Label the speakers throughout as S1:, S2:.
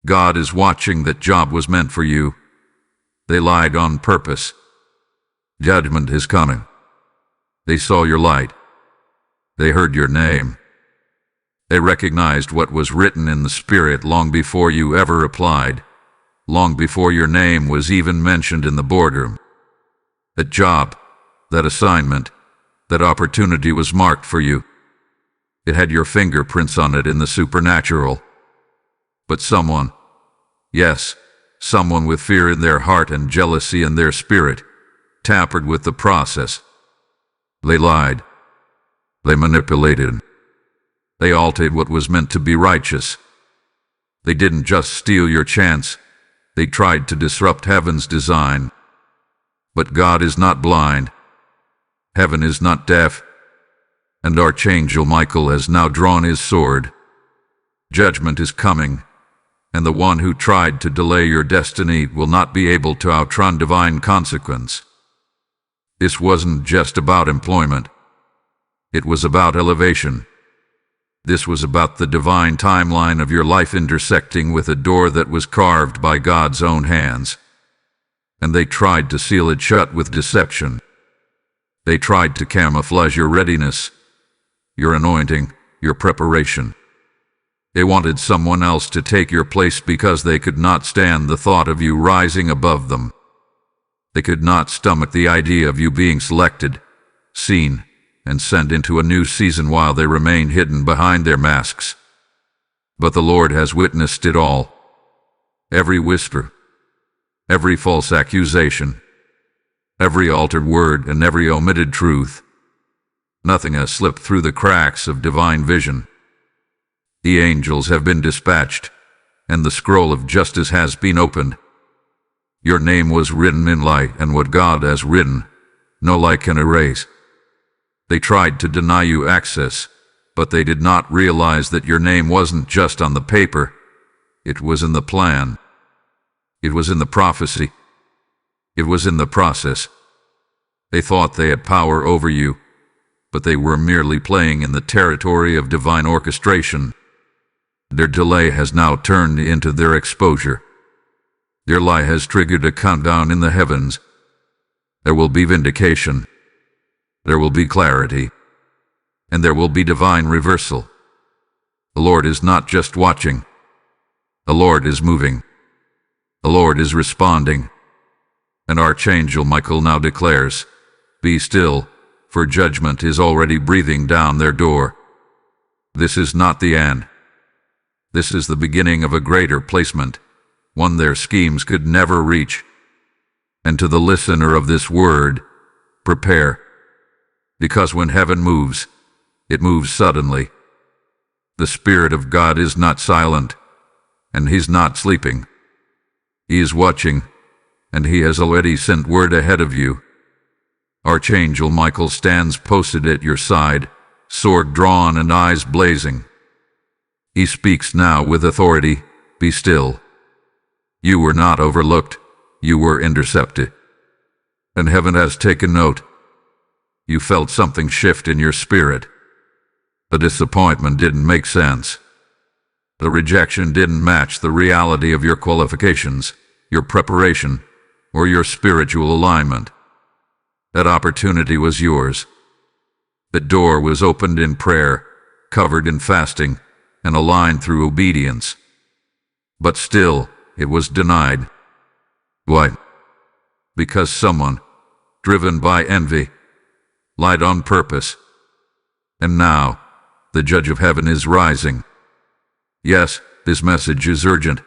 S1: God is watching. That job was meant for you. They lied on purpose. Judgment is coming. They saw your light. They heard your name. They recognized what was written in the Spirit long before you ever applied, long before your name was even mentioned in the boardroom. That job, that assignment, that opportunity was marked for you. It had your fingerprints on it in the supernatural. But someone, yes, someone with fear in their heart and jealousy in their spirit, tampered with the process. They lied. They manipulated. They altered what was meant to be righteous. They didn't just steal your chance. They tried to disrupt heaven's design. But God is not blind. Heaven is not deaf. And Archangel Michael has now drawn his sword. Judgment is coming, and the one who tried to delay your destiny will not be able to outrun divine consequence. This wasn't just about employment. It was about elevation. This was about the divine timeline of your life intersecting with a door that was carved by God's own hands. And they tried to seal it shut with deception. They tried to camouflage your readiness, your anointing, your preparation. They wanted someone else to take your place because they could not stand the thought of you rising above them. They could not stomach the idea of you being selected, seen, and sent into a new season while they remain hidden behind their masks. But the Lord has witnessed it all. Every whisper, every false accusation, every altered word, and every omitted truth. Nothing has slipped through the cracks of divine vision. The angels have been dispatched, and the scroll of justice has been opened. Your name was written in light, and what God has written, no light can erase. They tried to deny you access, but they did not realize that your name wasn't just on the paper. It was in the plan. It was in the prophecy. It was in the process. They thought they had power over you, but they were merely playing in the territory of divine orchestration. Their delay has now turned into their exposure. Their lie has triggered a countdown in the heavens. There will be vindication. There will be clarity. And there will be divine reversal. The Lord is not just watching. The Lord is moving. The Lord is responding. And Archangel Michael now declares, "Be still, for judgment is already breathing down their door." This is not the end. This is the beginning of a greater placement, one their schemes could never reach. And to the listener of this word, prepare. Because when heaven moves, it moves suddenly. The Spirit of God is not silent, and He's not sleeping. He is watching, and He has already sent word ahead of you. Archangel Michael stands posted at your side, sword drawn and eyes blazing. He speaks now with authority, "Be still." You were not overlooked, you were intercepted. And heaven has taken note. You felt something shift in your spirit. The disappointment didn't make sense. The rejection didn't match the reality of your qualifications, your preparation, or your spiritual alignment. That opportunity was yours. The door was opened in prayer, covered in fasting, and aligned through obedience. But still, it was denied. Why? Because someone, driven by envy, lied on purpose. And now, the Judge of Heaven is rising. Yes, this message is urgent.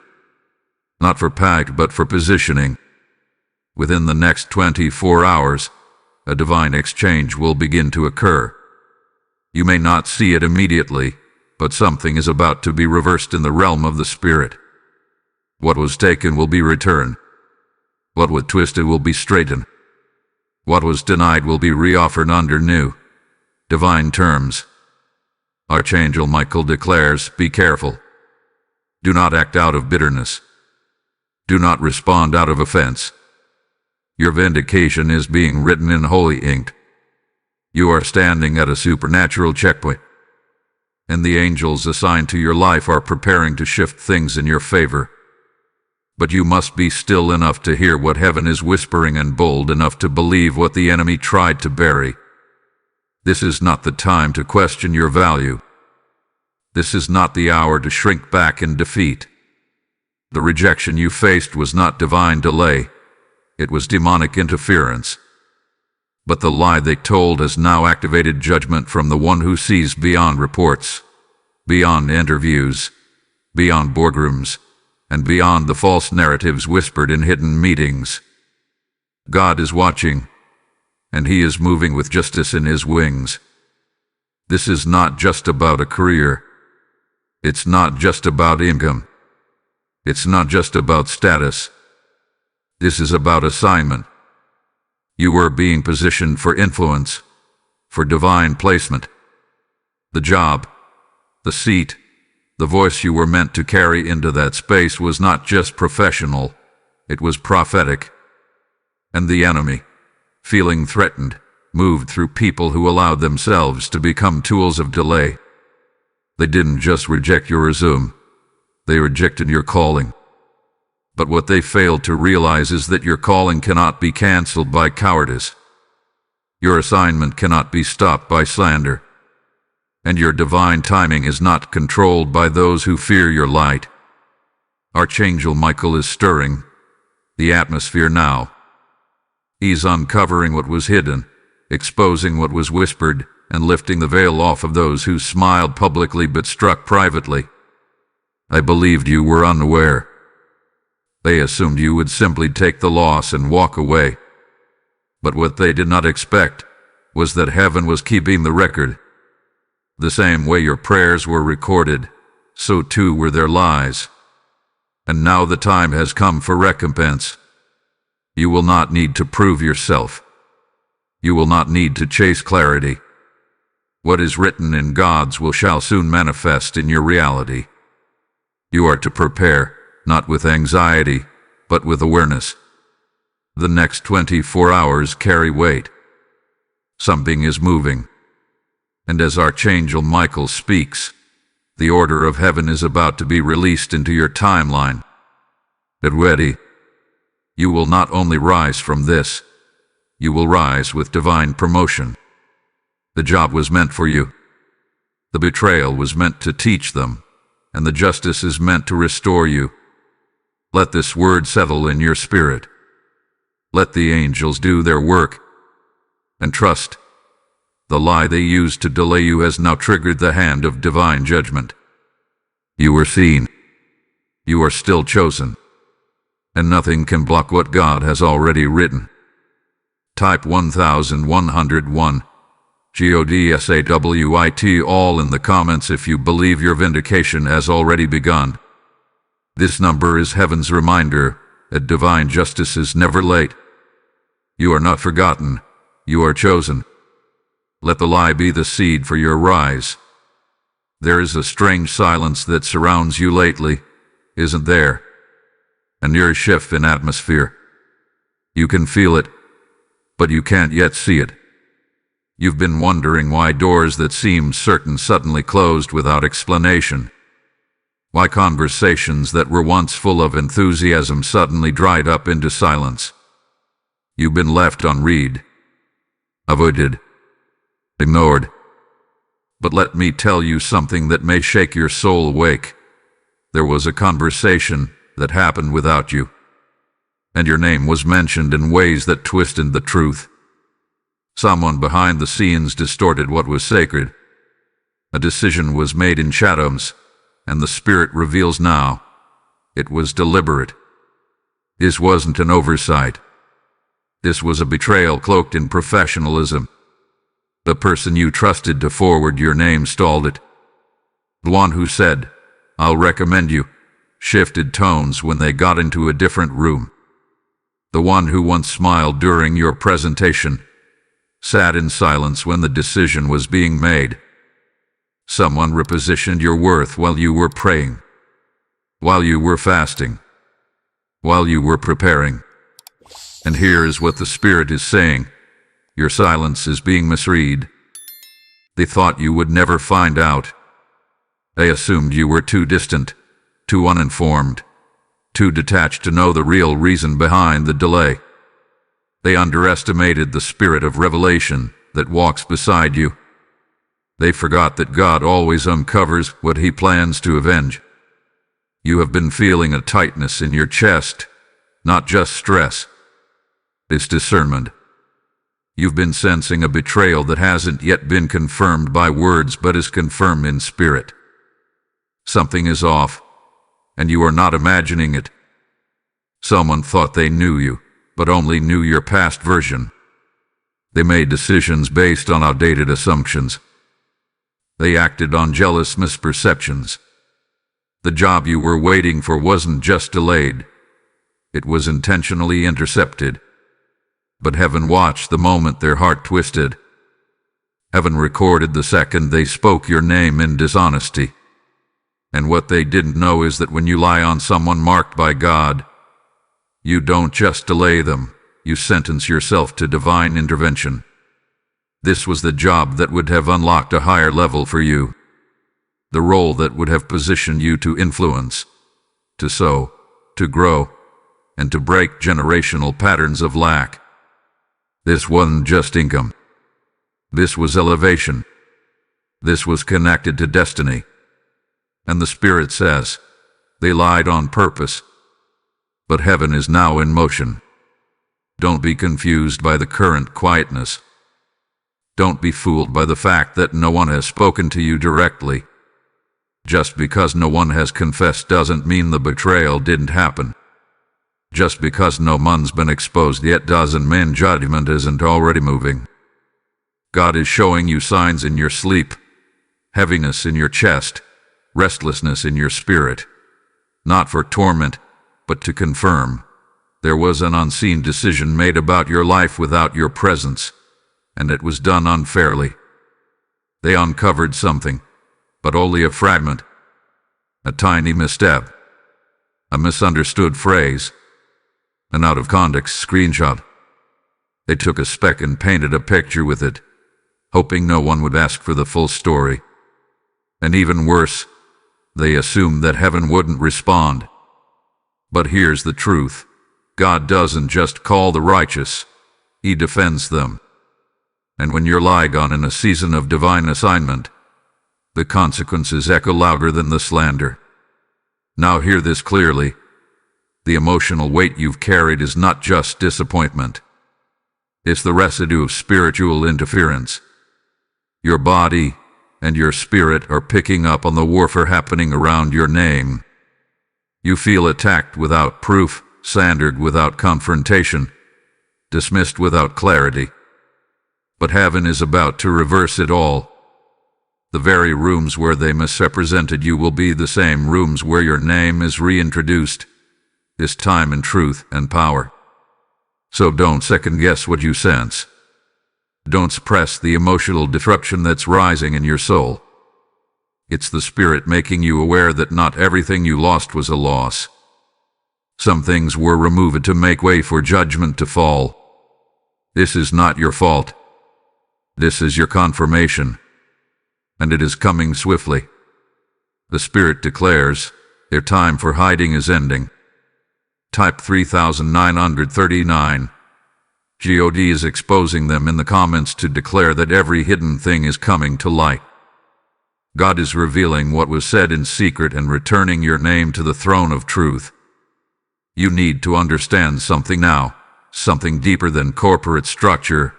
S1: Not for pact, but for positioning. Within the next 24 hours, a divine exchange will begin to occur. You may not see it immediately, but something is about to be reversed in the realm of the Spirit. What was taken will be returned. What was twisted will be straightened. What was denied will be reoffered under new, divine terms. Archangel Michael declares, "Be careful. Do not act out of bitterness. Do not respond out of offense. Your vindication is being written in holy ink. You are standing at a supernatural checkpoint, and the angels assigned to your life are preparing to shift things in your favor. But you must be still enough to hear what heaven is whispering and bold enough to believe what the enemy tried to bury. This is not the time to question your value. This is not the hour to shrink back in defeat. The rejection you faced was not divine delay. It was demonic interference. But the lie they told has now activated judgment from the one who sees beyond reports, beyond interviews, beyond boardrooms, and beyond the false narratives whispered in hidden meetings. God is watching, and He is moving with justice in His wings. This is not just about a career. It's not just about income. It's not just about status. This is about assignment. You are being positioned for influence, for divine placement. The job, the seat, the voice you were meant to carry into that space was not just professional, it was prophetic. And the enemy, feeling threatened, moved through people who allowed themselves to become tools of delay. They didn't just reject your resume, they rejected your calling. But what they failed to realize is that your calling cannot be canceled by cowardice. Your assignment cannot be stopped by slander. And your divine timing is not controlled by those who fear your light. Archangel Michael is stirring the atmosphere now. He's uncovering what was hidden, exposing what was whispered, and lifting the veil off of those who smiled publicly but struck privately. I believed you were unaware. They assumed you would simply take the loss and walk away. But what they did not expect was that heaven was keeping the record. The same way your prayers were recorded, so too were their lies. And now the time has come for recompense. You will not need to prove yourself. You will not need to chase clarity. What is written in God's will shall soon manifest in your reality. You are to prepare, not with anxiety, but with awareness. The next 24 hours carry weight. Something is moving. And as Archangel Michael speaks, the order of heaven is about to be released into your timeline. Get ready. You will not only rise from this, you will rise with divine promotion. The job was meant for you. The betrayal was meant to teach them, and the justice is meant to restore you. Let this word settle in your spirit. Let the angels do their work. And trust, the lie they used to delay you has now triggered the hand of divine judgment. You were seen. You are still chosen. And nothing can block what God has already written. Type 1101, GODSAWIT all in the comments if you believe your vindication has already begun. This number is heaven's reminder that divine justice is never late. You are not forgotten. You are chosen. Let the lie be the seed for your rise. There is a strange silence that surrounds you lately, isn't there? A near shift in atmosphere. You can feel it, but you can't yet see it. You've been wondering why doors that seemed certain suddenly closed without explanation. Why conversations that were once full of enthusiasm suddenly dried up into silence. You've been left unread, avoided, ignored. But let me tell you something that may shake your soul awake. There was a conversation that happened without you, and your name was mentioned in ways that twisted the truth. Someone behind the scenes distorted what was sacred. A decision was made in shadows, and the Spirit reveals now. It was deliberate. This wasn't an oversight. This was a betrayal cloaked in professionalism. The person you trusted to forward your name stalled it. The one who said, "I'll recommend you," shifted tones when they got into a different room. The one who once smiled during your presentation sat in silence when the decision was being made. Someone repositioned your worth while you were praying, while you were fasting, while you were preparing. And here is what the Spirit is saying. Your silence is being misread. They thought you would never find out. They assumed you were too distant, too uninformed, too detached to know the real reason behind the delay. They underestimated the spirit of revelation that walks beside you. They forgot that God always uncovers what He plans to avenge. You have been feeling a tightness in your chest, not just stress. It's discernment. You've been sensing a betrayal that hasn't yet been confirmed by words but is confirmed in spirit. Something is off, and you are not imagining it. Someone thought they knew you, but only knew your past version. They made decisions based on outdated assumptions. They acted on jealous misperceptions. The job you were waiting for wasn't just delayed. It was intentionally intercepted. But heaven watched the moment their heart twisted. Heaven recorded the second they spoke your name in dishonesty. And what they didn't know is that when you lie on someone marked by God, you don't just delay them, you sentence yourself to divine intervention. This was the job that would have unlocked a higher level for you. The role that would have positioned you to influence, to sow, to grow, and to break generational patterns of lack. This wasn't just income. This was elevation. This was connected to destiny. And the Spirit says, they lied on purpose. But heaven is now in motion. Don't be confused by the current quietness. Don't be fooled by the fact that no one has spoken to you directly. Just because no one has confessed doesn't mean the betrayal didn't happen. Just because no one's been exposed yet doesn't mean judgment isn't already moving. God is showing you signs in your sleep, heaviness in your chest, restlessness in your spirit, not for torment, but to confirm. There was an unseen decision made about your life without your presence, and it was done unfairly. They uncovered something, but only a fragment, a tiny misstep, a misunderstood phrase, an out-of-context screenshot. They took a speck and painted a picture with it, hoping no one would ask for the full story. And even worse, they assumed that heaven wouldn't respond. But here's the truth. God doesn't just call the righteous, He defends them. And when you're lying on in a season of divine assignment, the consequences echo louder than the slander. Now hear this clearly. The emotional weight you've carried is not just disappointment. It's the residue of spiritual interference. Your body and your spirit are picking up on the warfare happening around your name. You feel attacked without proof, slandered without confrontation, dismissed without clarity. But heaven is about to reverse it all. The very rooms where they misrepresented you will be the same rooms where your name is reintroduced, this time in truth and power. So don't second-guess what you sense. Don't suppress the emotional disruption that's rising in your soul. It's the Spirit making you aware that not everything you lost was a loss. Some things were removed to make way for judgment to fall. This is not your fault. This is your confirmation. And it is coming swiftly. The Spirit declares, their time for hiding is ending. Type 3939. God is exposing them in the comments to declare that every hidden thing is coming to light. God is revealing what was said in secret and returning your name to the throne of truth. You need to understand something now, something deeper than corporate structure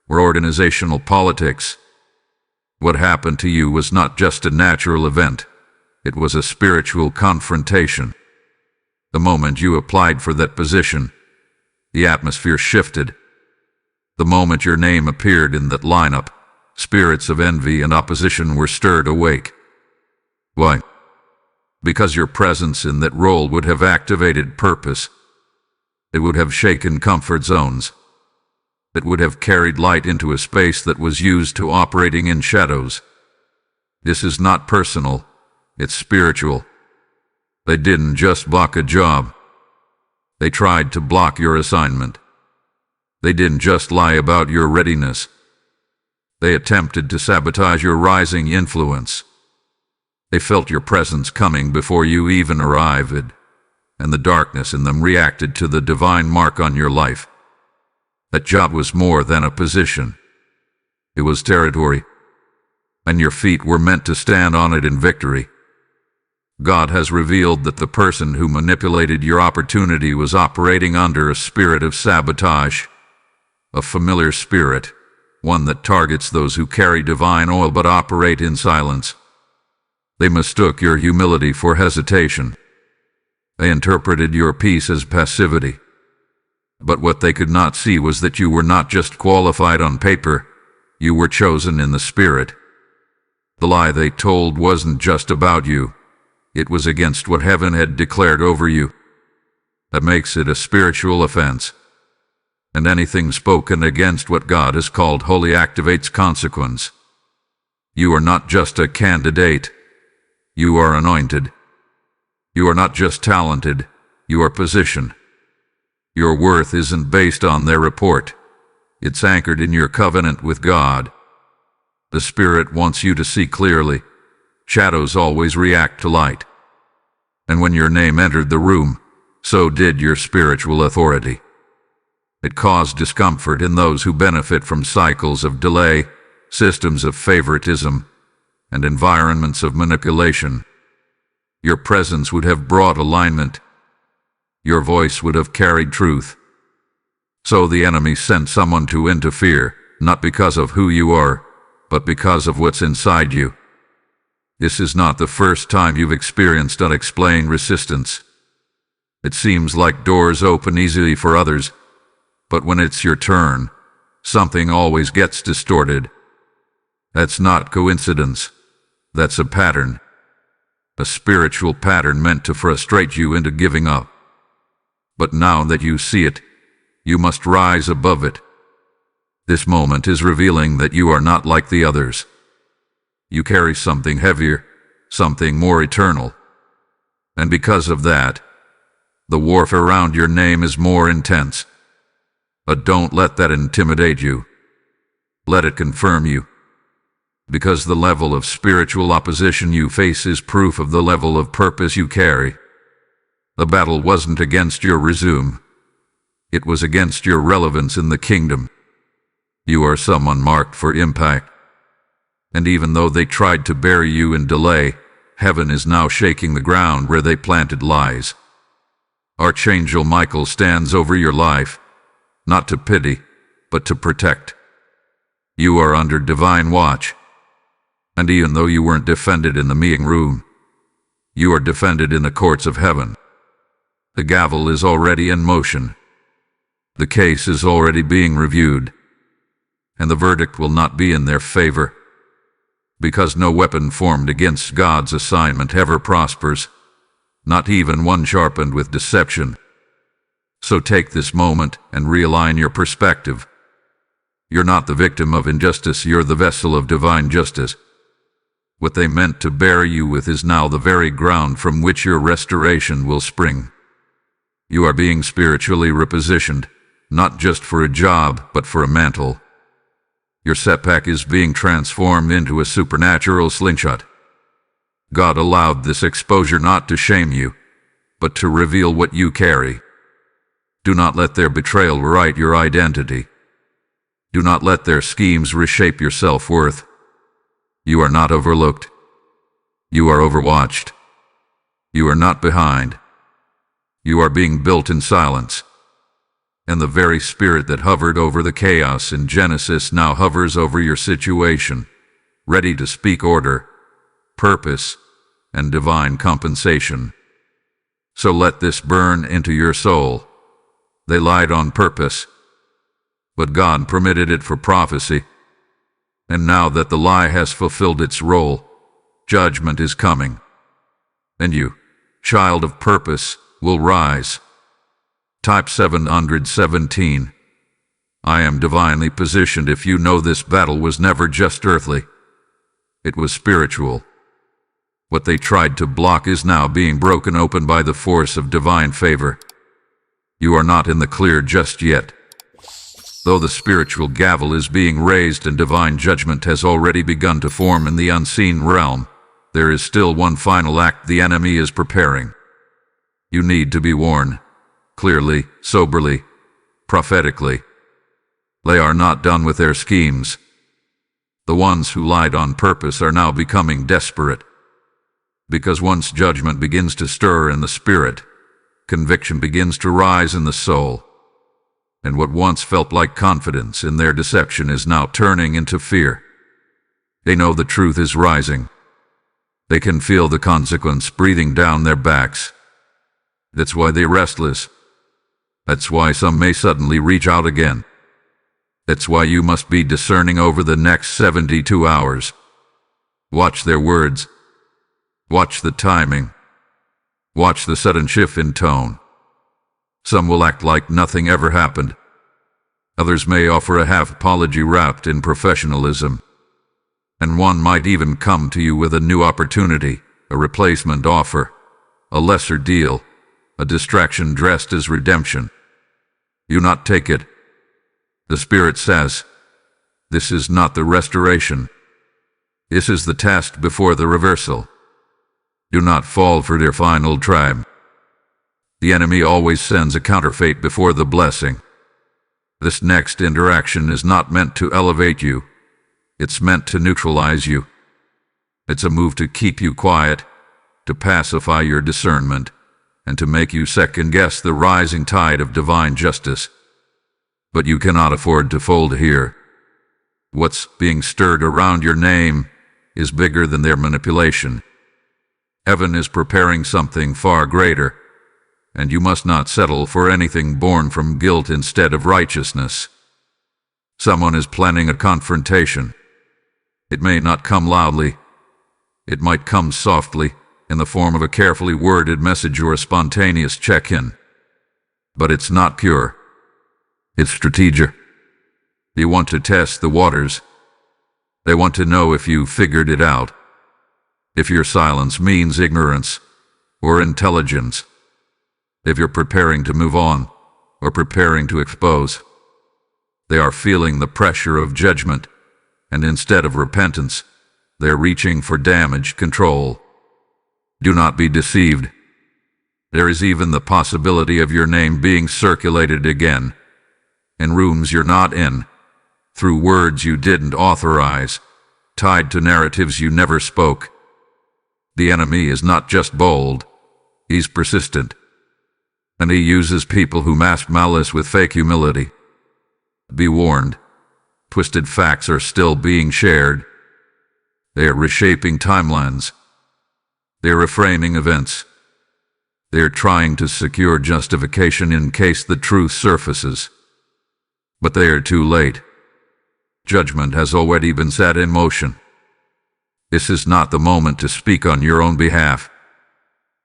S1: or organizational politics. What happened to you was not just a natural event. It was a spiritual confrontation. The moment you applied for that position, the atmosphere shifted. The moment your name appeared in that lineup, spirits of envy and opposition were stirred awake. Why? Because your presence in that role would have activated purpose. It would have shaken comfort zones. It would have carried light into a space that was used to operating in shadows. This is not personal, it's spiritual. They didn't just block a job. They tried to block your assignment. They didn't just lie about your readiness. They attempted to sabotage your rising influence. They felt your presence coming before you even arrived. and the darkness in them reacted to the divine mark on your life. That job was more than a position. It was territory, and your feet were meant to stand on it in victory. God has revealed that the person who manipulated your opportunity was operating under a spirit of sabotage, a familiar spirit, one that targets those who carry divine oil but operate in silence. They mistook your humility for hesitation. They interpreted your peace as passivity. But what they could not see was that you were not just qualified on paper, you were chosen in the spirit. The lie they told wasn't just about you. It was against what heaven had declared over you. That makes it a spiritual offense. And anything spoken against what God has called holy activates consequence. You are not just a candidate. You are anointed. You are not just talented. You are positioned. Your worth isn't based on their report. It's anchored in your covenant with God. The Spirit wants you to see clearly. Shadows always react to light. And when your name entered the room, so did your spiritual authority. It caused discomfort in those who benefit from cycles of delay, systems of favoritism, and environments of manipulation. Your presence would have brought alignment. Your voice would have carried truth. So the enemy sent someone to interfere, not because of who you are, but because of what's inside you. This is not the first time you've experienced unexplained resistance. It seems like doors open easily for others, but when it's your turn, something always gets distorted. That's not coincidence. That's a pattern. A spiritual pattern meant to frustrate you into giving up. But now that you see it, you must rise above it. This moment is revealing that you are not like the others. You carry something heavier, something more eternal. And because of that, the warfare around your name is more intense. But don't let that intimidate you. Let it confirm you. Because the level of spiritual opposition you face is proof of the level of purpose you carry. The battle wasn't against your resume. It was against your relevance in the kingdom. You are someone marked for impact. And even though they tried to bury you in delay, heaven is now shaking the ground where they planted lies. Archangel Michael stands over your life, not to pity, but to protect. You are under divine watch. And even though you weren't defended in the meeting room, you are defended in the courts of heaven. The gavel is already in motion. The case is already being reviewed. And the verdict will not be in their favor. Because no weapon formed against God's assignment ever prospers, not even one sharpened with deception. So take this moment and realign your perspective. You're not the victim of injustice, you're the vessel of divine justice. What they meant to bury you with is now the very ground from which your restoration will spring. You are being spiritually repositioned, not just for a job, but for a mantle. Your setback is being transformed into a supernatural slingshot. God allowed this exposure not to shame you, but to reveal what you carry. Do not let their betrayal rewrite your identity. Do not let their schemes reshape your self-worth. You are not overlooked. You are overwatched. You are not behind. You are being built in silence. And the very spirit that hovered over the chaos in Genesis now hovers over your situation, ready to speak order, purpose, and divine compensation. So let this burn into your soul. They lied on purpose, but God permitted it for prophecy. And now that the lie has fulfilled its role, judgment is coming. And you, child of purpose, will rise. Type 717. I am divinely positioned. If you know, this battle was never just earthly. It was spiritual. What they tried to block is now being broken open by the force of divine favor. You are not in the clear just yet. Though the spiritual gavel is being raised and divine judgment has already begun to form in the unseen realm, there is still one final act the enemy is preparing. You need to be warned, clearly, soberly, prophetically. They are not done with their schemes. The ones who lied on purpose are now becoming desperate. Because once judgment begins to stir in the spirit, conviction begins to rise in the soul. And what once felt like confidence in their deception is now turning into fear. They know the truth is rising. They can feel the consequence breathing down their backs. That's why they're restless. That's why some may suddenly reach out again. That's why you must be discerning over the next 72 hours. Watch their words. Watch the timing. Watch the sudden shift in tone. Some will act like nothing ever happened. Others may offer a half apology wrapped in professionalism. And one might even come to you with a new opportunity, a replacement offer, a lesser deal, a distraction dressed as redemption. You not take it. The Spirit says, this is not the restoration. This is the test before the reversal. Do not fall for their final trap. The enemy always sends a counterfeit before the blessing. This next interaction is not meant to elevate you. It's meant to neutralize you. It's a move to keep you quiet, to pacify your discernment, and to make you second-guess the rising tide of divine justice. But you cannot afford to fold here. What's being stirred around your name is bigger than their manipulation. Heaven is preparing something far greater, and you must not settle for anything born from guilt instead of righteousness. Someone is planning a confrontation. It may not come loudly. It might come softly, in the form of a carefully worded message or a spontaneous check-in. But it's not pure. It's strategic. They want to test the waters. They want to know if you figured it out. If your silence means ignorance or intelligence. If you're preparing to move on or preparing to expose. They are feeling the pressure of judgment, and instead of repentance, they're reaching for damage control. Do not be deceived. There is even the possibility of your name being circulated again, in rooms you're not in, through words you didn't authorize, tied to narratives you never spoke. The enemy is not just bold, he's persistent, and he uses people who mask malice with fake humility. Be warned, twisted facts are still being shared. They are reshaping timelines. They're reframing events. They're trying to secure justification in case the truth surfaces. But they are too late. Judgment has already been set in motion. This is not the moment to speak on your own behalf.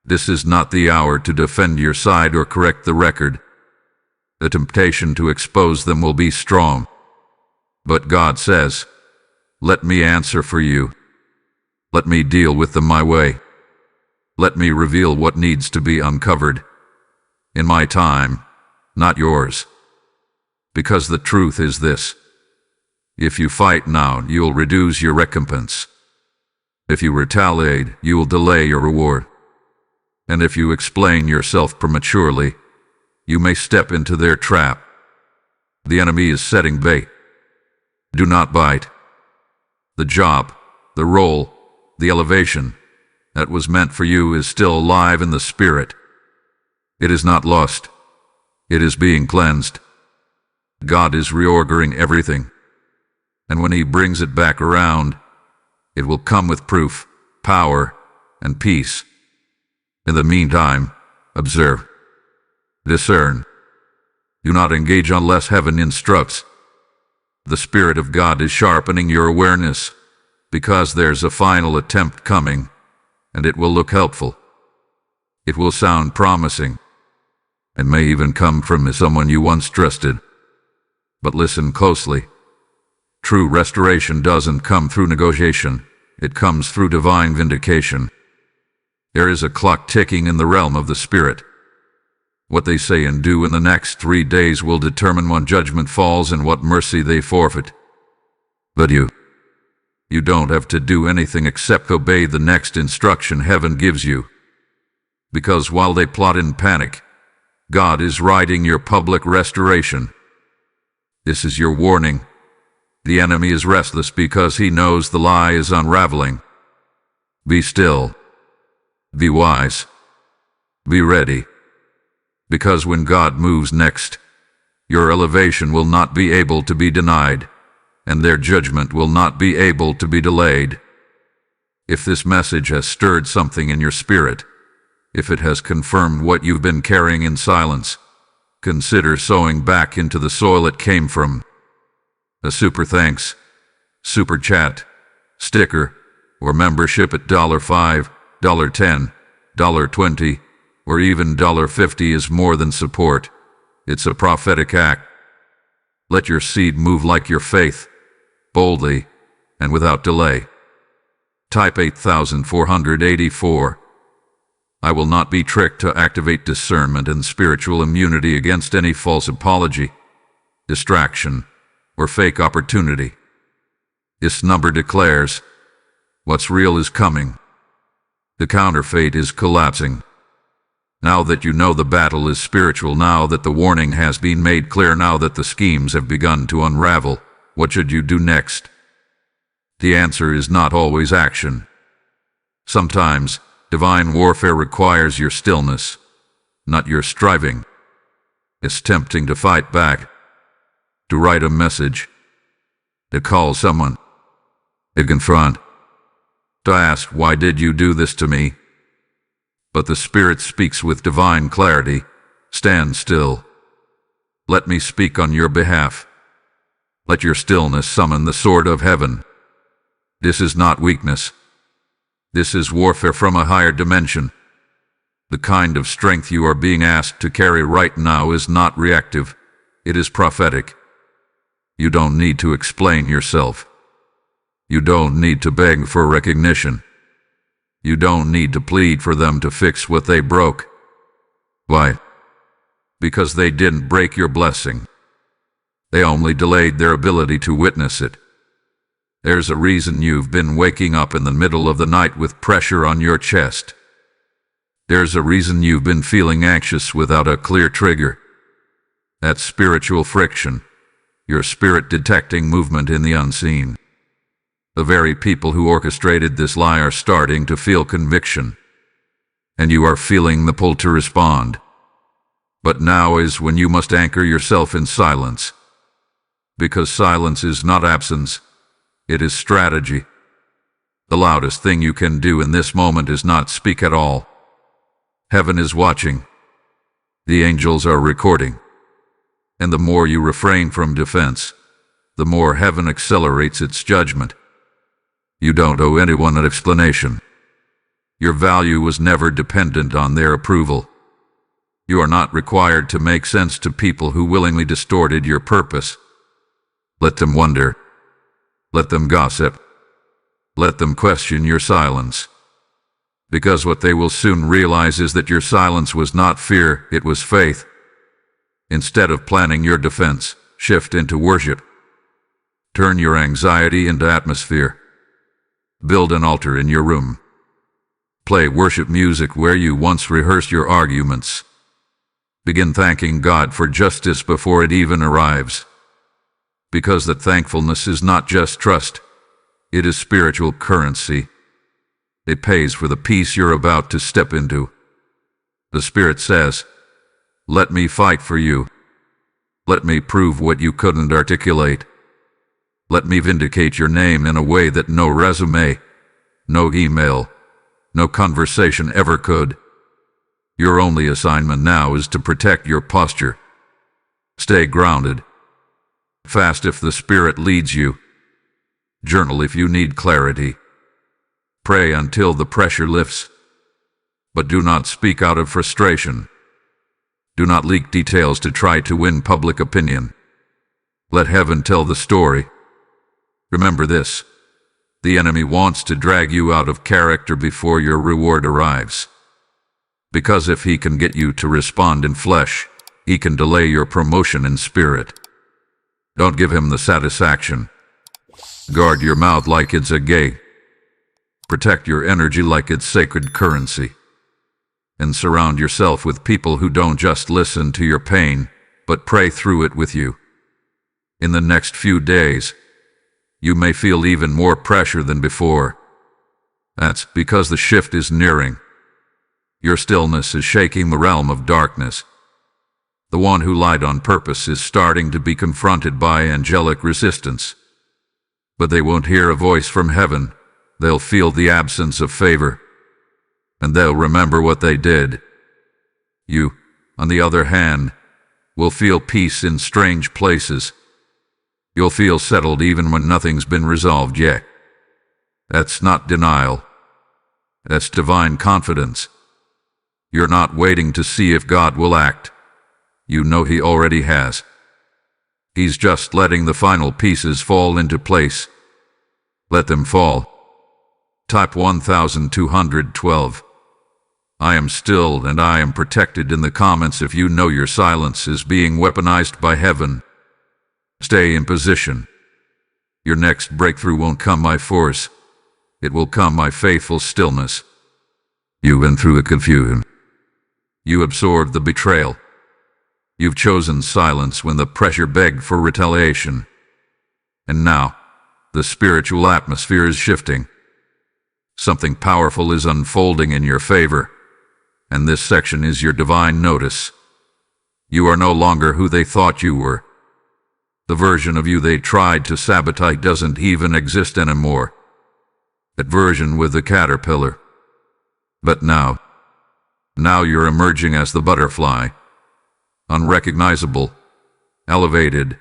S1: This is not the hour to defend your side or correct the record. The temptation to expose them will be strong. But God says, let me answer for you. Let me deal with them my way. Let me reveal what needs to be uncovered. In my time, not yours. Because the truth is this. If you fight now, you'll reduce your recompense. If you retaliate, you will delay your reward. And if you explain yourself prematurely, you may step into their trap. The enemy is setting bait. Do not bite. The job, the role, the elevation that was meant for you is still alive in the spirit. It is not lost. It is being cleansed. God is reordering everything. And when he brings it back around, it will come with proof, power, and peace. In the meantime, observe. Discern. Do not engage unless heaven instructs. The Spirit of God is sharpening your awareness, because there's a final attempt coming, and it will look helpful. It will sound promising, and may even come from someone you once trusted. But listen closely. True restoration doesn't come through negotiation, it comes through divine vindication. There is a clock ticking in the realm of the Spirit. What they say and do in the next 3 days will determine when judgment falls and what mercy they forfeit. But you don't have to do anything except obey the next instruction heaven gives you. Because while they plot in panic, God is writing your public restoration. This is your warning. The enemy is restless because he knows the lie is unraveling. Be still. Be wise. Be ready. Because when God moves next, your elevation will not be able to be denied, and their judgment will not be able to be delayed. If this message has stirred something in your spirit, if it has confirmed what you've been carrying in silence, consider sowing back into the soil it came from. A super thanks, super chat, sticker, or membership at $5, $10, $20, or even $50 is more than support. It's a prophetic act. Let your seed move like your faith, boldly and without delay. Type 8484. I will not be tricked to activate discernment and spiritual immunity against any false apology, distraction, or fake opportunity. This number declares, what's real is coming. The counterfeit is collapsing. Now that you know the battle is spiritual, now that the warning has been made clear, now that the schemes have begun to unravel, what should you do next? The answer is not always action. Sometimes, divine warfare requires your stillness, not your striving. It's tempting to fight back, to write a message, to call someone, to confront, to ask, why did you do this to me? But the Spirit speaks with divine clarity. Stand still. Let me speak on your behalf. Let your stillness summon the sword of heaven. This is not weakness. This is warfare from a higher dimension. The kind of strength you are being asked to carry right now is not reactive. It is prophetic. You don't need to explain yourself. You don't need to beg for recognition. You don't need to plead for them to fix what they broke. Why? Because they didn't break your blessing. They only delayed their ability to witness it. There's a reason you've been waking up in the middle of the night with pressure on your chest. There's a reason you've been feeling anxious without a clear trigger. That's spiritual friction, your spirit detecting movement in the unseen. The very people who orchestrated this lie are starting to feel conviction, and you are feeling the pull to respond. But now is when you must anchor yourself in silence, because silence is not absence, it is strategy. The loudest thing you can do in this moment is not speak at all. Heaven is watching. The angels are recording. And the more you refrain from defense, the more heaven accelerates its judgment. You don't owe anyone an explanation. Your value was never dependent on their approval. You are not required to make sense to people who willingly distorted your purpose. Let them wonder. Let them gossip. Let them question your silence. Because what they will soon realize is that your silence was not fear, it was faith. Instead of planning your defense, shift into worship. Turn your anxiety into atmosphere. Build an altar in your room. Play worship music where you once rehearsed your arguments. Begin thanking God for justice before it even arrives. Because that thankfulness is not just trust, it is spiritual currency. It pays for the peace you're about to step into. The Spirit says, let me fight for you. Let me prove what you couldn't articulate. Let me vindicate your name in a way that no resume, no email, no conversation ever could. Your only assignment now is to protect your posture. Stay grounded. Fast if the Spirit leads you. Journal if you need clarity. Pray until the pressure lifts. But do not speak out of frustration. Do not leak details to try to win public opinion. Let heaven tell the story. Remember this. The enemy wants to drag you out of character before your reward arrives. Because if he can get you to respond in flesh, he can delay your promotion in spirit. Don't give him the satisfaction. Guard your mouth like it's a gate. Protect your energy like it's sacred currency. and surround yourself with people who don't just listen to your pain, but pray through it with you. In the next few days, you may feel even more pressure than before. That's because the shift is nearing. Your stillness is shaking the realm of darkness. The one who lied on purpose is starting to be confronted by angelic resistance. But they won't hear a voice from heaven. They'll feel the absence of favor. And they'll remember what they did. You, on the other hand, will feel peace in strange places. You'll feel settled even when nothing's been resolved yet. That's not denial. That's divine confidence. You're not waiting to see if God will act. You know He already has. He's just letting the final pieces fall into place. Let them fall. Type 1212. I am still and I am protected in the comments if you know your silence is being weaponized by heaven. Stay in position. Your next breakthrough won't come by force. It will come by faithful stillness. You've been through the confusion. You absorbed the betrayal. You've chosen silence when the pressure begged for retaliation. And now, the spiritual atmosphere is shifting. Something powerful is unfolding in your favor, and this section is your divine notice. You are no longer who they thought you were. The version of you they tried to sabotage doesn't even exist anymore. That version with the caterpillar. But now you're emerging as the butterfly. Unrecognizable, elevated,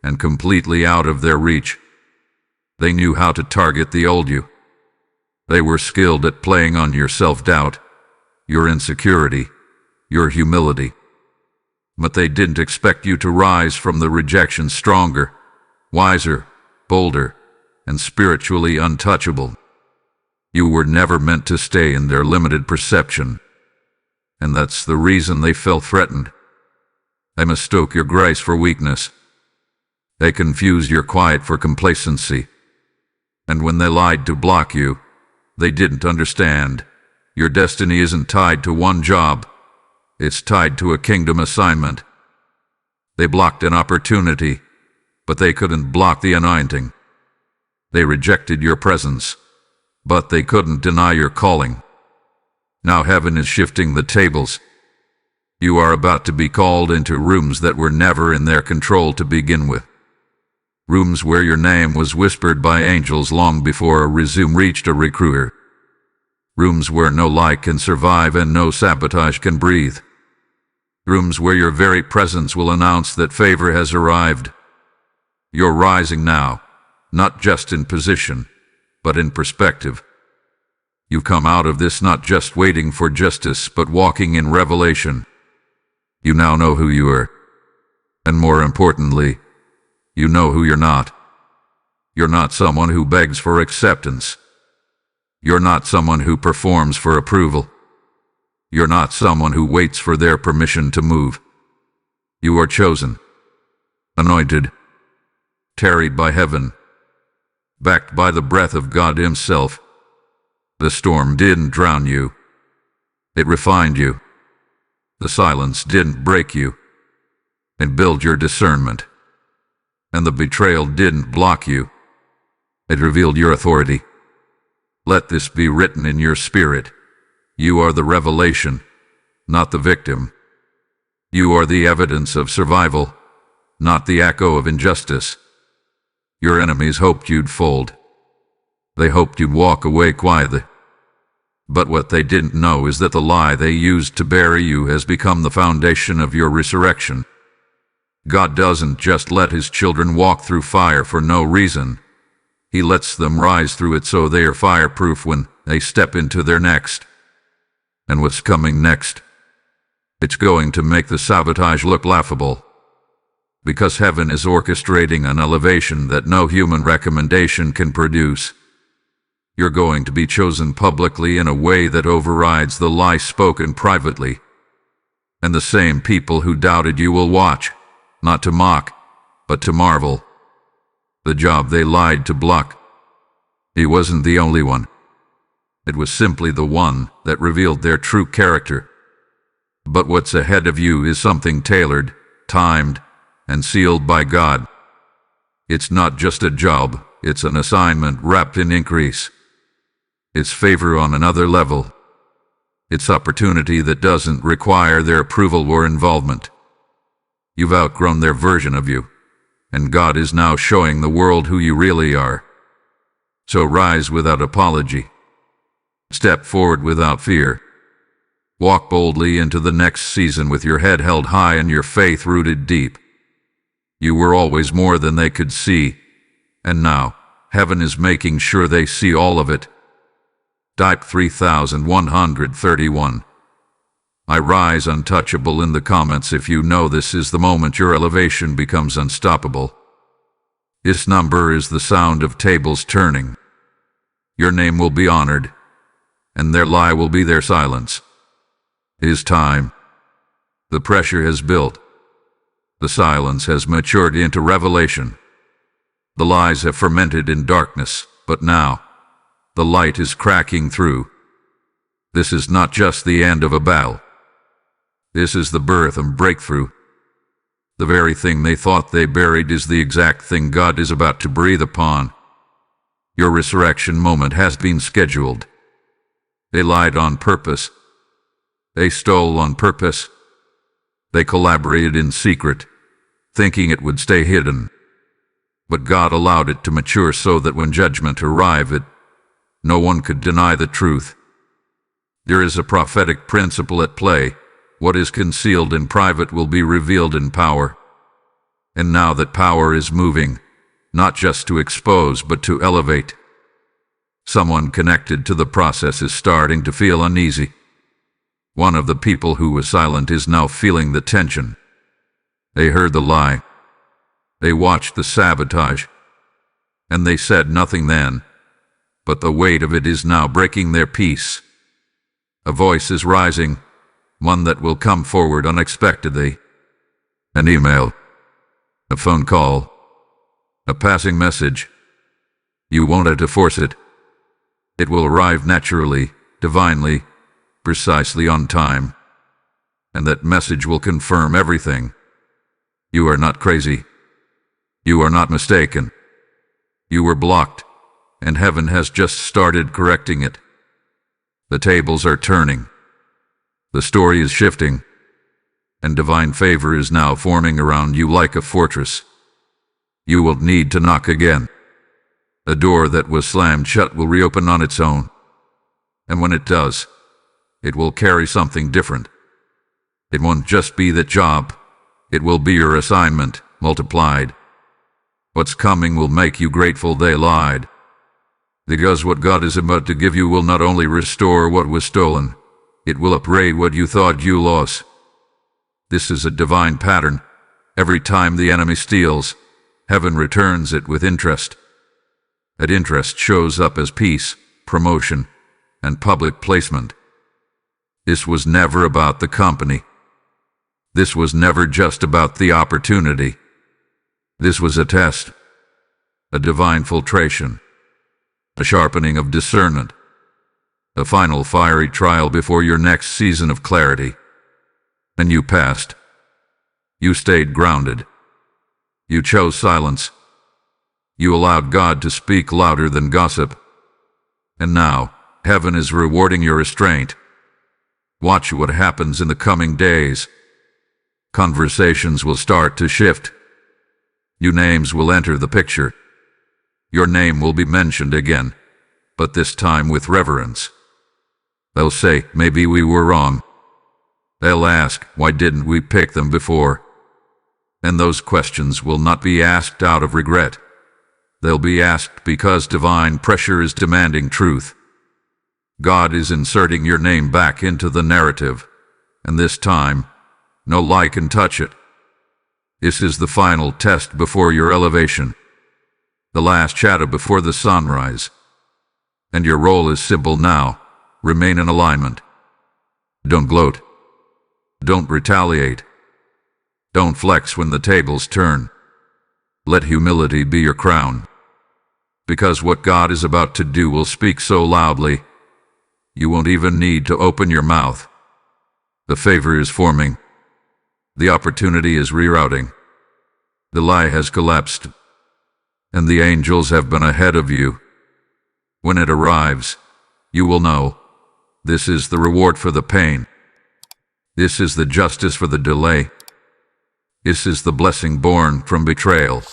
S1: and completely out of their reach. They knew how to target the old you. They were skilled at playing on your self-doubt, your insecurity, your humility. But they didn't expect you to rise from the rejection stronger, wiser, bolder, and spiritually untouchable. You were never meant to stay in their limited perception. And that's the reason they felt threatened. They mistook your grace for weakness. They confused your quiet for complacency. And when they lied to block you, they didn't understand. Your destiny isn't tied to one job. It's tied to a kingdom assignment. They blocked an opportunity, but they couldn't block the anointing. They rejected your presence, but they couldn't deny your calling. Now heaven is shifting the tables. You are about to be called into rooms that were never in their control to begin with. Rooms where your name was whispered by angels long before a resume reached a recruiter. Rooms where no lie can survive and no sabotage can breathe. Rooms where your very presence will announce that favor has arrived. You're rising now, not just in position, but in perspective. You've come out of this not just waiting for justice, but walking in revelation. You now know who you are. And more importantly, you know who you're not. You're not someone who begs for acceptance. You're not someone who performs for approval. You're not someone who waits for their permission to move. You are chosen, anointed, tarried by heaven, backed by the breath of God Himself. The storm didn't drown you. It refined you. The silence didn't break you. It built your discernment. And the betrayal didn't block you. It revealed your authority. Let this be written in your spirit. You are the revelation, not the victim. You are the evidence of survival, not the echo of injustice. Your enemies hoped you'd fold. They hoped you'd walk away quietly. But what they didn't know is that the lie they used to bury you has become the foundation of your resurrection. God doesn't just let His children walk through fire for no reason. He lets them rise through it so they are fireproof when they step into their next. And what's coming next? It's going to make the sabotage look laughable. Because heaven is orchestrating an elevation that no human recommendation can produce. You're going to be chosen publicly in a way that overrides the lie spoken privately. And the same people who doubted you will watch, not to mock, but to marvel. The job they lied to block. He wasn't the only one. It was simply the one that revealed their true character. But what's ahead of you is something tailored, timed, and sealed by God. It's not just a job, it's an assignment wrapped in increase. It's favor on another level. It's opportunity that doesn't require their approval or involvement. You've outgrown their version of you, and God is now showing the world who you really are. So rise without apology. Step forward without fear. Walk boldly into the next season with your head held high and your faith rooted deep. You were always more than they could see, and now heaven is making sure they see all of it. Type 3131. I rise untouchable in the comments if you know this is the moment your elevation becomes unstoppable. This number is the sound of tables turning. Your name will be honored, and their lie will be their silence. It is time. The pressure has built. The silence has matured into revelation. The lies have fermented in darkness, but now the light is cracking through. This is not just the end of a battle. This is the birth and breakthrough. The very thing they thought they buried is the exact thing God is about to breathe upon. Your resurrection moment has been scheduled. They lied on purpose. They stole on purpose. They collaborated in secret, thinking it would stay hidden. But God allowed it to mature so that when judgment arrived, no one could deny the truth. There is a prophetic principle at play. What is concealed in private will be revealed in power. And now that power is moving, not just to expose but to elevate. Someone connected to the process is starting to feel uneasy. One of the people who was silent is now feeling the tension. They heard the lie. They watched the sabotage. And they said nothing then. But the weight of it is now breaking their peace. A voice is rising, one that will come forward unexpectedly. An email, a phone call, a passing message. You won't have to force it. It will arrive naturally, divinely, precisely on time. And that message will confirm everything. You are not crazy. You are not mistaken. You were blocked, and heaven has just started correcting it. The tables are turning. The story is shifting, and divine favor is now forming around you like a fortress. You will need to knock again. A door that was slammed shut will reopen on its own, and when it does, it will carry something different. It won't just be that job. It will be your assignment, multiplied. What's coming will make you grateful they lied. Because what God is about to give you will not only restore what was stolen, it will upgrade what you thought you lost. This is a divine pattern. Every time the enemy steals, heaven returns it with interest. That interest shows up as peace, promotion, and public placement. This was never about the company. This was never just about the opportunity. This was a test, a divine filtration, a sharpening of discernment, a final fiery trial before your next season of clarity. And you passed. You stayed grounded. You chose silence. You allowed God to speak louder than gossip. And now, heaven is rewarding your restraint. Watch what happens in the coming days. Conversations will start to shift. New names will enter the picture. Your name will be mentioned again, but this time with reverence. They'll say, maybe we were wrong. They'll ask, why didn't we pick them before? And those questions will not be asked out of regret. They'll be asked because divine pressure is demanding truth. God is inserting your name back into the narrative, and this time, no lie can touch it. This is the final test before your elevation, the last shadow before the sunrise. And your role is simple now. Remain in alignment. Don't gloat. Don't retaliate. Don't flex when the tables turn. Let humility be your crown. Because what God is about to do will speak so loudly, you won't even need to open your mouth. The favor is forming. The opportunity is rerouting. The lie has collapsed, and the angels have been ahead of you. When it arrives, you will know. This is the reward for the pain. This is the justice for the delay. This is the blessing born from betrayal.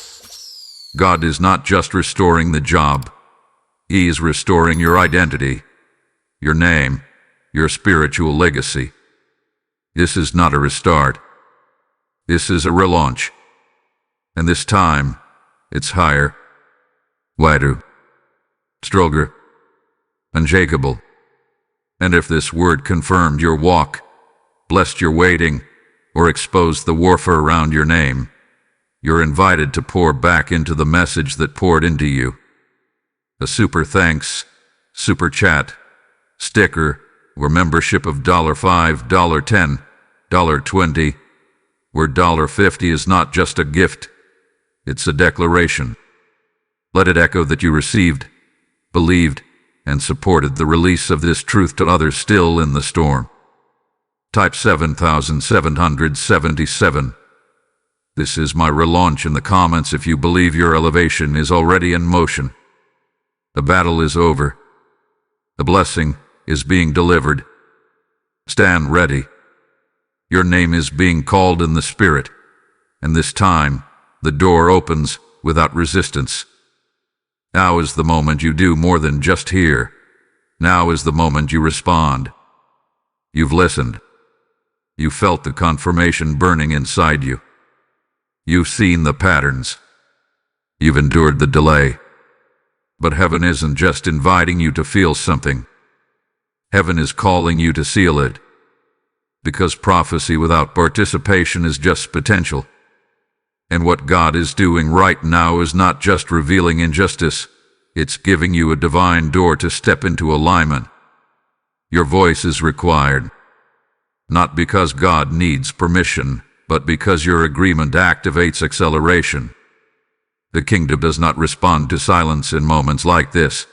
S1: God is not just restoring the job. He is restoring your identity, your name, your spiritual legacy. This is not a restart. This is a relaunch. And this time, it's higher, wider, stronger, unshakable. And if this word confirmed your walk, blessed your waiting, or exposed the warfare around your name, you're invited to pour back into the message that poured into you. A super thanks, super chat, sticker, or membership of $5, $10, $20, where $50 is not just a gift, it's a declaration. Let it echo that you received, believed, and supported the release of this truth to others still in the storm. Type 7777. This is my relaunch in the comments if you believe your elevation is already in motion. The battle is over. The blessing is being delivered. Stand ready. Your name is being called in the Spirit, and this time the door opens without resistance. Now is the moment you do more than just hear. Now is the moment you respond. You've listened. You felt the confirmation burning inside you. You've seen the patterns. You've endured the delay. But heaven isn't just inviting you to feel something. Heaven is calling you to seal it. Because prophecy without participation is just potential. And what God is doing right now is not just revealing injustice, it's giving you a divine door to step into alignment. Your voice is required. Not because God needs permission, but because your agreement activates acceleration. The kingdom does not respond to silence in moments like this.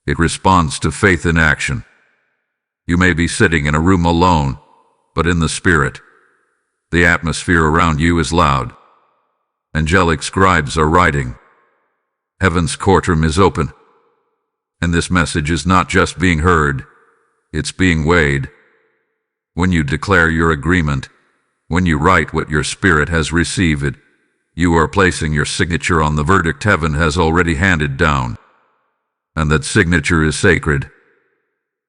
S1: It responds to faith in action. You may be sitting in a room alone, but in the Spirit. The atmosphere around you is loud. Angelic scribes are writing. Heaven's courtroom is open. And this message is not just being heard, it's being weighed. When you declare your agreement, when you write what your spirit has received, you are placing your signature on the verdict heaven has already handed down. And that signature is sacred.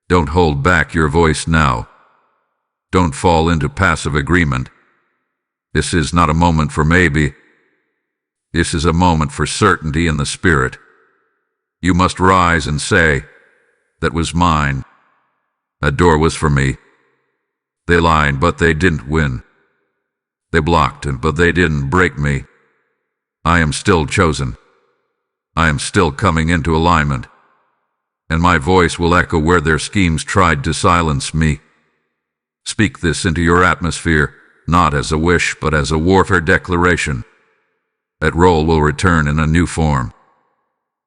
S1: Don't hold back your voice now. Don't fall into passive agreement. This is not a moment for maybe. This is a moment for certainty in the Spirit. You must rise and say, "That was mine. That door was for me. They lied, but they didn't win. They blocked it, but they didn't break me. I am still chosen. I am still coming into alignment. And my voice will echo where their schemes tried to silence me." Speak this into your atmosphere, not as a wish, but as a warfare declaration. That role will return in a new form.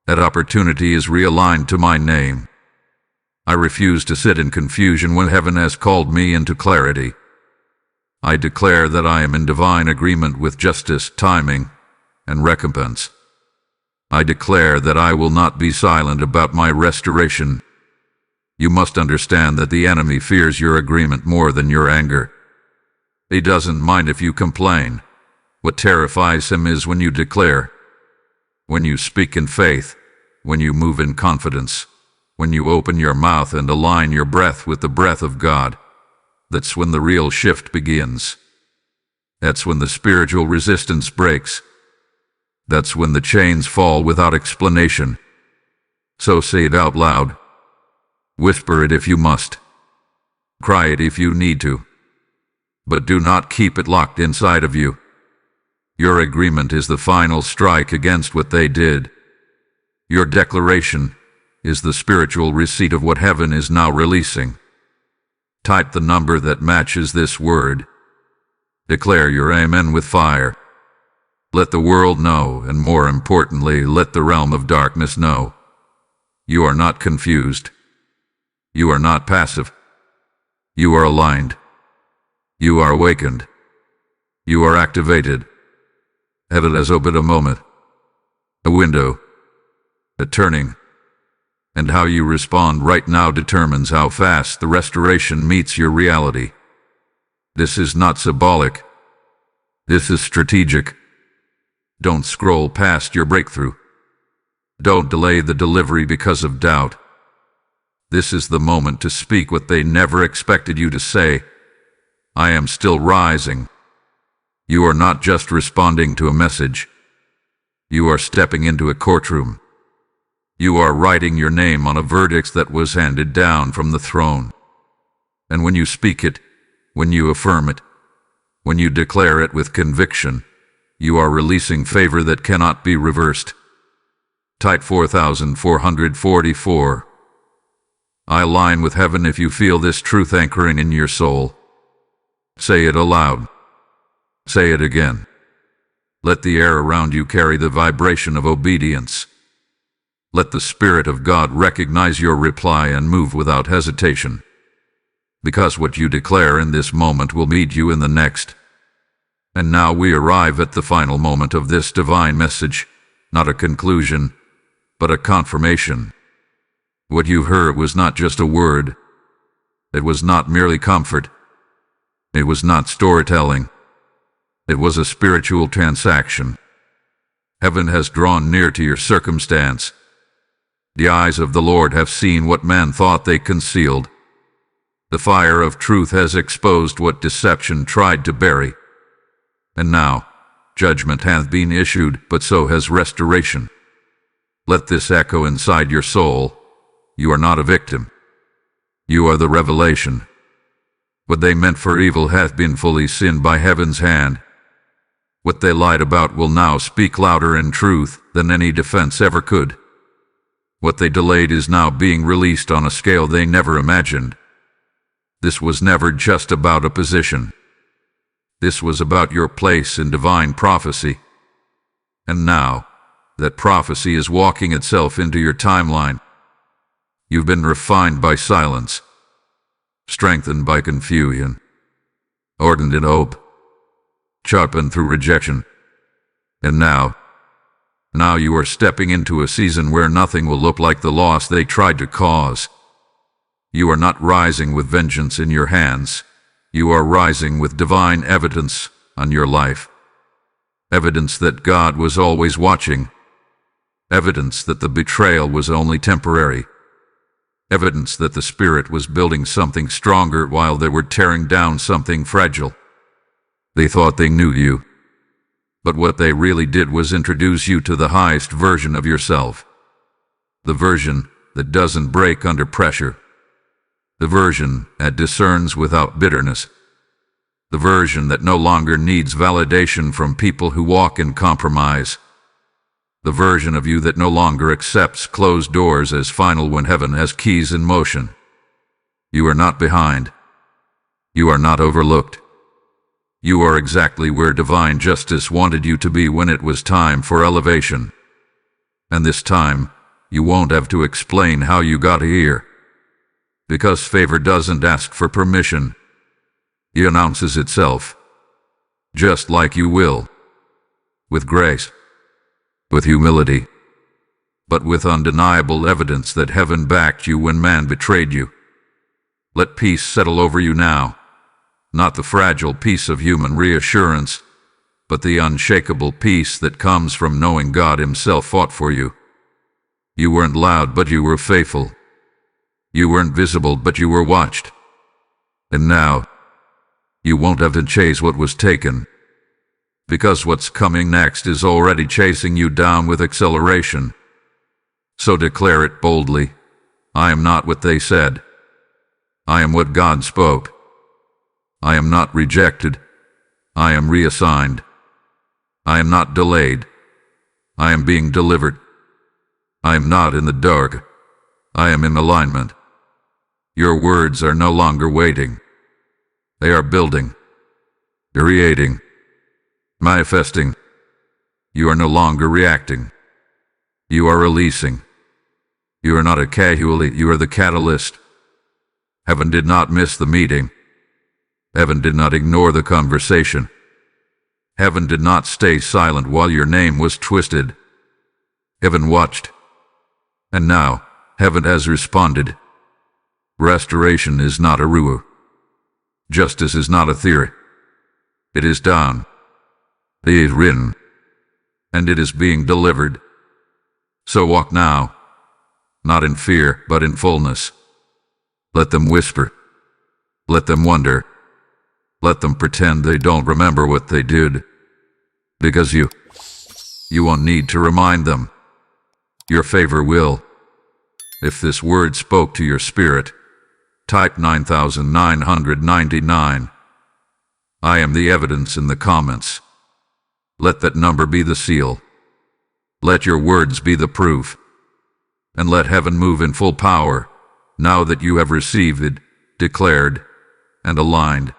S1: That opportunity is realigned to my name. I refuse to sit in confusion when heaven has called me into clarity. I declare that I am in divine agreement with justice, timing, and recompense. I declare that I will not be silent about my restoration. You must understand that the enemy fears your agreement more than your anger. He doesn't mind if you complain. What terrifies him is when you declare, when you speak in faith, when you move in confidence, when you open your mouth and align your breath with the breath of God. That's when the real shift begins. That's when the spiritual resistance breaks. That's when the chains fall without explanation. So say it out loud. Whisper it if you must. Cry it if you need to. But do not keep it locked inside of you. Your agreement is the final strike against what they did. Your declaration is the spiritual receipt of what heaven is now releasing. Type the number that matches this word. Declare your amen with fire. Let the world know, and more importantly, let the realm of darkness know. You are not confused. You are not passive. You are aligned. You are awakened. You are activated. Heaven has opened a moment, a window, a turning, and how you respond right now determines how fast the restoration meets your reality. This is not symbolic. This is strategic. Don't scroll past your breakthrough. Don't delay the delivery because of doubt. This is the moment to speak what they never expected you to say. I am still rising. You are not just responding to a message. You are stepping into a courtroom. You are writing your name on a verdict that was handed down from the throne. And when you speak it, when you affirm it, when you declare it with conviction, you are releasing favor that cannot be reversed. Type 4444. I align with heaven if you feel this truth anchoring in your soul. Say it aloud. Say it again. Let the air around you carry the vibration of obedience. Let the Spirit of God recognize your reply and move without hesitation. Because what you declare in this moment will meet you in the next. And now we arrive at the final moment of this divine message, not a conclusion, but a confirmation. What you heard was not just a word. It was not merely comfort. It was not storytelling. It was a spiritual transaction. Heaven has drawn near to your circumstance. The eyes of the Lord have seen what man thought they concealed. The fire of truth has exposed what deception tried to bury. And now, judgment hath been issued, but so has restoration. Let this echo inside your soul. You are not a victim. You are the revelation. What they meant for evil hath been fully sinned by heaven's hand. What they lied about will now speak louder in truth than any defense ever could. What they delayed is now being released on a scale they never imagined. This was never just about a position. This was about your place in divine prophecy. And now, that prophecy is walking itself into your timeline. You've been refined by silence, strengthened by confusion, ordained in hope, sharpened through rejection. And now you are stepping into a season where nothing will look like the loss they tried to cause. You are not rising with vengeance in your hands. You are rising with divine evidence on your life. Evidence that God was always watching. Evidence that the betrayal was only temporary. Evidence that the Spirit was building something stronger while they were tearing down something fragile. They thought they knew you, but what they really did was introduce you to the highest version of yourself. The version that doesn't break under pressure. The version that discerns without bitterness. The version that no longer needs validation from people who walk in compromise. The version of you that no longer accepts closed doors as final when heaven has keys in motion. You are not behind. You are not overlooked. You are exactly where divine justice wanted you to be when it was time for elevation. And this time, you won't have to explain how you got here. Because favor doesn't ask for permission. It announces itself. Just like you will. With grace. With humility. But with undeniable evidence that heaven backed you when man betrayed you. Let peace settle over you now. Not the fragile peace of human reassurance, but the unshakable peace that comes from knowing God Himself fought for you. You weren't loud, but you were faithful. You weren't visible, but you were watched. And now, you won't have to chase what was taken. Because what's coming next is already chasing you down with acceleration. So declare it boldly. I am not what they said. I am what God spoke. I am not rejected. I am reassigned. I am not delayed. I am being delivered. I am not in the dark. I am in alignment. Your words are no longer waiting. They are building, creating, manifesting. You are no longer reacting. You are releasing. You are not a casualty, you are the catalyst. Heaven did not miss the meeting. Heaven did not ignore the conversation. Heaven did not stay silent while your name was twisted. Heaven watched. And now, heaven has responded. Restoration is not a rumor. Justice is not a theory. It is done. It is written. And it is being delivered. So walk now, not in fear, but in fullness. Let them whisper. Let them wonder. Let them pretend they don't remember what they did. Because you won't need to remind them. Your favor will. If this word spoke to your spirit, type 9999. I am the evidence in the comments. Let that number be the seal. Let your words be the proof. And let heaven move in full power, now that you have received it, declared, and aligned.